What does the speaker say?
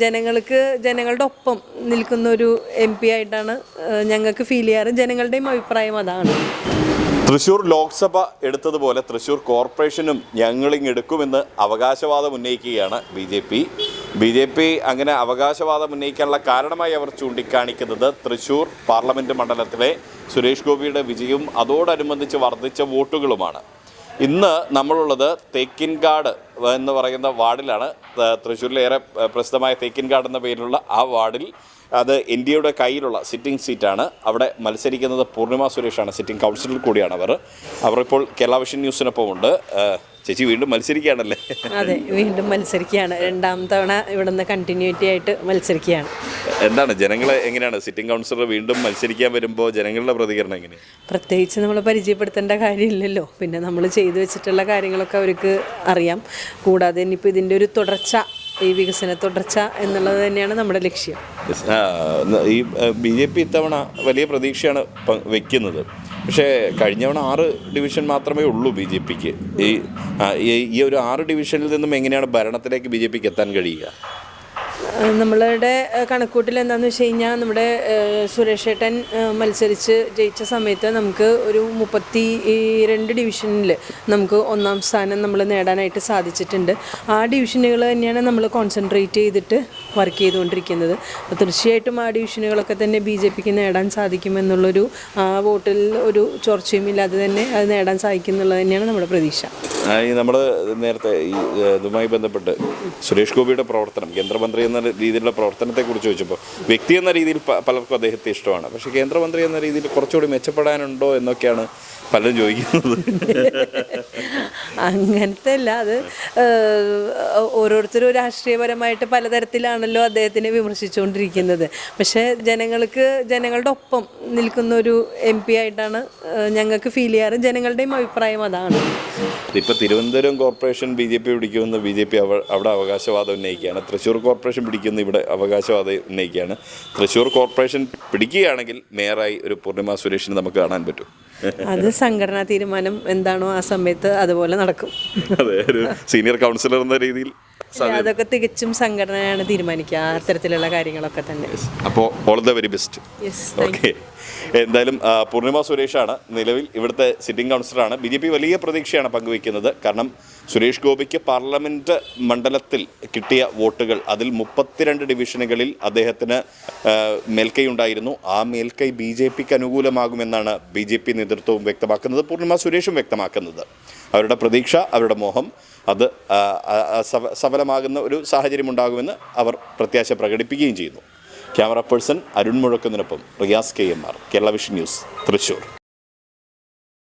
ജനങ്ങളുടെ ഒപ്പം നിൽക്കുന്ന ഒരു MP ആയിട്ടാണ് ഞങ്ങൾക്ക് ഫീൽ ചെയ്യാറ്. ജനങ്ങളുടെയും അഭിപ്രായം അതാണ്. തൃശ്ശൂർ ലോക്സഭ എടുത്തതുപോലെ തൃശ്ശൂർ കോർപ്പറേഷനും ഞങ്ങളിങ്ങെടുക്കുമെന്ന് അവകാശവാദം ഉന്നയിക്കുകയാണ് BJP. അങ്ങനെ അവകാശവാദം ഉന്നയിക്കാനുള്ള കാരണമായി അവർ ചൂണ്ടിക്കാണിക്കുന്നത് തൃശ്ശൂർ പാർലമെൻറ്റ് മണ്ഡലത്തിലെ സുരേഷ് ഗോപിയുടെ വിജയവും അതോടനുബന്ധിച്ച് വർദ്ധിച്ച വോട്ടുകളുമാണ്. ഇന്ന് നമ്മളുള്ളത് തേക്കിൻകാട് എന്ന് പറയുന്ന വാർഡിലാണ്. തൃശ്ശൂരിലേറെ പ്രസിദ്ധമായ തേക്കിൻകാട് എന്ന പേരിലുള്ള ആ വാർഡിൽ അത് NDAയുടെ കയ്യിലുള്ള സിറ്റിംഗ് സീറ്റാണ്. അവിടെ മത്സരിക്കുന്നത് പൂർണിമ സുരേഷാണ്. സിറ്റിംഗ് കൗൺസിലർ കൂടിയാണ് അവർ ഇപ്പോൾ കേരള വിഷൻ ന്യൂസിനൊപ്പം ഉണ്ട്. ചേച്ചി വീണ്ടും മത്സരിക്കുകയാണല്ലേ? അതെ, വീണ്ടും മത്സരിക്കുകയാണ്. രണ്ടാം തവണ ഇവിടുന്ന് കണ്ടിന്യൂറ്റി ആയിട്ട് മത്സരിക്കുകയാണ്. എന്താണ് ജനങ്ങളെ എങ്ങനെയാണ് സിറ്റിംഗ് കൗൺസിലർ വീണ്ടും മത്സരിക്കാൻ വരുമ്പോൾ ജനങ്ങളുടെ പ്രതികരണം എങ്ങനെയാണ്? പ്രത്യേകിച്ച് നമ്മൾ പരിചയപ്പെടുത്തേണ്ട കാര്യമില്ലല്ലോ. പിന്നെ നമ്മൾ ചെയ്തു വെച്ചിട്ടുള്ള കാര്യങ്ങളൊക്കെ അവർക്ക് അറിയാം. കൂടാതെ ഇനിയിപ്പോൾ ഇതിൻ്റെ ഒരു തുടർച്ച, ഈ വികസന തുടർച്ച എന്നുള്ളത് തന്നെയാണ് നമ്മുടെ ലക്ഷ്യം. ഈ BJP ഇത്തവണ വലിയ പ്രതീക്ഷയാണ് വെക്കുന്നത്. പക്ഷേ കഴിഞ്ഞ തവണ 6 ഡിവിഷൻ മാത്രമേ ഉള്ളൂ BJPക്ക്. ഈ ഒരു 6 ഡിവിഷനിൽ നിന്നും എങ്ങനെയാണ് ഭരണത്തിലേക്ക് BJPക്ക് എത്താൻ കഴിയുക? നമ്മളുടെ കണക്കൂട്ടിൽ എന്താണെന്ന് വെച്ച് കഴിഞ്ഞാൽ, നമ്മുടെ സുരേഷ് ഏട്ടൻ മത്സരിച്ച് ജയിച്ച സമയത്ത് നമുക്ക് ഒരു 32 ഡിവിഷനിൽ നമുക്ക് 1-ാം സ്ഥാനം നമ്മൾ നേടാനായിട്ട് സാധിച്ചിട്ടുണ്ട്. ആ ഡിവിഷനുകൾ തന്നെയാണ് നമ്മൾ കോൺസെൻട്രേറ്റ് ചെയ്തിട്ട് വർക്ക് ചെയ്തുകൊണ്ടിരിക്കുന്നത്. അപ്പോൾ തീർച്ചയായിട്ടും ആ ഡിവിഷനുകളൊക്കെ തന്നെ BJPക്ക് നേടാൻ സാധിക്കുമെന്നുള്ളൊരു ആ വോട്ടിൽ ഒരു ചോർച്ചയും ഇല്ലാതെ തന്നെ അത് നേടാൻ സാധിക്കും എന്നുള്ളത് തന്നെയാണ് നമ്മുടെ പ്രതീക്ഷ. നമ്മൾ നേരത്തെ ഇതുമായി ബന്ധപ്പെട്ട് സുരേഷ് ഗോപിയുടെ പ്രവർത്തനം, കേന്ദ്രമന്ത്രി എന്ന രീതിയിലുള്ള പ്രവർത്തനത്തെക്കുറിച്ച് ചോദിച്ചപ്പോൾ വ്യക്തി എന്ന രീതിയിൽ പലർക്കും അദ്ദേഹത്തെ ഇഷ്ടമാണ്. പക്ഷേ കേന്ദ്രമന്ത്രി എന്ന രീതിയിൽ കുറച്ചുകൂടി മെച്ചപ്പെടാനുണ്ടോ എന്നൊക്കെയാണ് പലരും ചോദിക്കുന്നത്. അങ്ങനത്തെ അല്ല, അത് ഓരോരുത്തരും രാഷ്ട്രീയപരമായിട്ട് പലതരത്തിലാണല്ലോ അദ്ദേഹത്തിനെ വിമർശിച്ചുകൊണ്ടിരിക്കുന്നത്. പക്ഷേ ജനങ്ങളുടെ ഒപ്പം നിൽക്കുന്ന ഒരു MP ആയിട്ടാണ് ഞങ്ങൾക്ക് ഫീൽ ചെയ്യാറ്. ജനങ്ങളുടെയും അഭിപ്രായം അതാണ്. ഇപ്പോൾ തിരുവനന്തപുരം കോർപ്പറേഷൻ BJP പിടിക്കുമെന്ന് BJP അവിടെ അവകാശവാദം ഉന്നയിക്കുകയാണ്. തൃശ്ശൂർ കോർപ്പറേഷൻ പിടിക്കുന്ന ഇവിടെ അവകാശവാദം ഉന്നയിക്കുകയാണ്. തൃശ്ശൂർ കോർപ്പറേഷൻ പിടിക്കുകയാണെങ്കിൽ മേയറായി ഒരു പൂർണിമ സുരേഷിന് നമുക്ക് കാണാൻ പറ്റും. അത് സംഘടനാ തീരുമാനം എന്താണോ ആ സമയത്ത് അതുപോലെ നടക്കും. അതെ, ഒരു സീനിയർ കൗൺസിലർ എന്ന രീതിയിൽ അതൊക്കെ തികച്ചും സംഘടനയാണ് തീരുമാനിക്കുക അത്തരത്തിലുള്ള കാര്യങ്ങളൊക്കെ തന്നെ. അപ്പോൾ all the very best. Okay, എന്തായാലും പൂർണിമ സുരേഷാണ് നിലവിൽ ഇവിടുത്തെ സിറ്റിംഗ് കൗൺസിലറാണ്. BJP വലിയ പ്രതീക്ഷയാണ് പങ്കുവയ്ക്കുന്നത്. കാരണം സുരേഷ് ഗോപിക്ക് പാർലമെൻറ്റ് മണ്ഡലത്തിൽ കിട്ടിയ വോട്ടുകൾ, അതിൽ 32 ഡിവിഷനുകളിൽ അദ്ദേഹത്തിന് മേൽക്കൈയുണ്ടായിരുന്നു. ആ മേൽക്കൈ BJPക്ക് അനുകൂലമാകുമെന്നാണ് BJP നേതൃത്വവും വ്യക്തമാക്കുന്നത്, പൂർണിമ സുരേഷും വ്യക്തമാക്കുന്നത്. അവരുടെ പ്രതീക്ഷ, അവരുടെ മോഹം അത് സഫലമാകുന്ന ഒരു സാഹചര്യം ഉണ്ടാകുമെന്ന് അവർ പ്രത്യാശ പ്രകടിപ്പിക്കുകയും ചെയ്യുന്നു. ക്യാമറ പേഴ്സൺ അരുൺ മുഴക്കുന്നതിനൊപ്പം Riyas KMR, Kerala Vision News, Thrissur.